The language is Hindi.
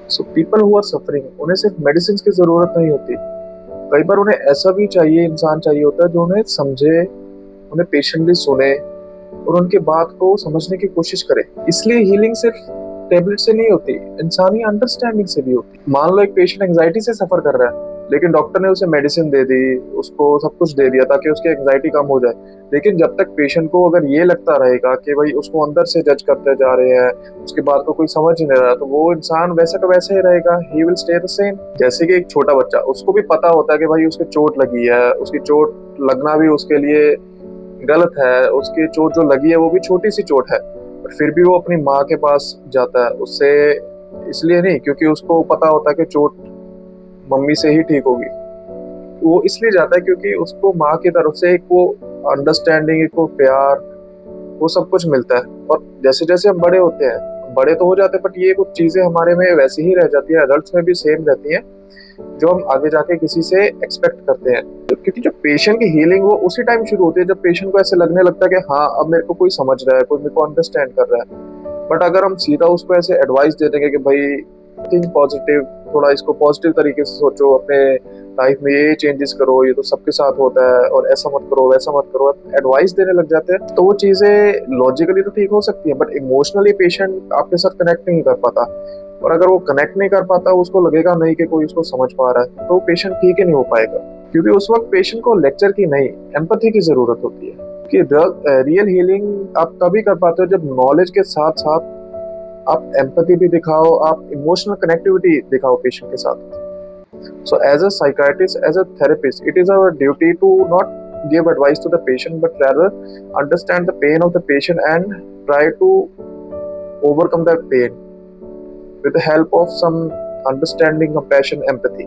So people who are suffering, उन्हें सिर्फ मेडिसिन की जरूरत नहीं होती, कई बार उन्हें ऐसा भी चाहिए, इंसान चाहिए होता है जो उन्हें समझे, उन्हें पेशेंटली सुने और उनकी बात को समझने की कोशिश करे। इसलिए हीलिंग सिर्फ टेबलेट से नहीं होती, इंसानी अंडरस्टैंडिंग से भी होती। मान लो एक पेशेंट एंजाइटी से सफर कर रहा है, लेकिन डॉक्टर ने उसे मेडिसिन दे दी, उसको सब कुछ दे दिया ताकि उसकी एंजाइटी कम हो जाए। लेकिन जब तक पेशेंट को अगर ये लगता रहेगा कि भाई उसको अंदर से जज करते जा रहे हैं, उसकी बात को कोई समझ ही नहीं रहा, तो वो इंसान वैसे का वैसे ही रहेगा, he will stay the same. जैसे कि एक छोटा बच्चा, उसको भी पता होता है कि भाई उसके चोट लगी है, उसकी चोट लगना भी उसके लिए गलत है, उसकी चोट जो लगी है वो भी छोटी सी चोट है, पर फिर भी वो अपनी माँ के पास जाता है उससे, इसलिए नहीं क्योंकि उसको पता होता है कि चोट मम्मी से ही ठीक होगी। वो इसलिए जाता है क्योंकि उसको माँ की तरफ से एक वो अंडरस्टैंडिंग, एक वो प्यार, वो सब कुछ मिलता है। और जैसे जैसे हम बड़े होते हैं, बड़े तो हो जाते हैं, बट ये कुछ चीजें हमारे में वैसी ही रह जाती है, एडल्ट्स में भी सेम रहती हैं, जो हम आगे जाके किसी से एक्सपेक्ट करते हैं। क्योंकि जो पेशेंट की हीलिंग वो उसी टाइम शुरू होती है जब पेशेंट को ऐसे लगने लगता है कि हाँ अब मेरे को कोई समझ रहा है, कोई मेरे को अंडरस्टैंड कर रहा है। बट अगर हम सीधा उसको ऐसे एडवाइस दे देंगे कि भाई थिंक पॉजिटिव, थोड़ा इसको पॉजिटिव तरीके से सोचो, अपने लाइफ में ये चेंजेस करो, ये तो सबके साथ होता है, और ऐसा मत करो वैसा मत करो, एडवाइस देने लग जाते हैं, तो वो चीजें लॉजिकली तो ठीक हो सकती है, बट इमोशनली पेशेंट आपके साथ कनेक्ट नहीं कर पाता। और अगर वो कनेक्ट नहीं कर पाता, उसको लगेगा नहीं कि कोई उसको समझ पा रहा है, तो पेशेंट ठीक ही नहीं हो पाएगा। क्योंकि उस वक्त पेशेंट को लेक्चर की नहीं, एम्पैथी की जरूरत होती है। कि रियल हीलिंग आप तभी कर पाते हो जब नॉलेज के साथ साथ आप एम्पैथी भी दिखाओ, आप इमोशनल कनेक्टिविटी दिखाओ पेशेंट के साथ। So as a psychiatrist, as a therapist, it is our duty to not give advice to the patient, but rather understand the pain of the patient and try to overcome that pain with the help of some understanding, compassion, empathy.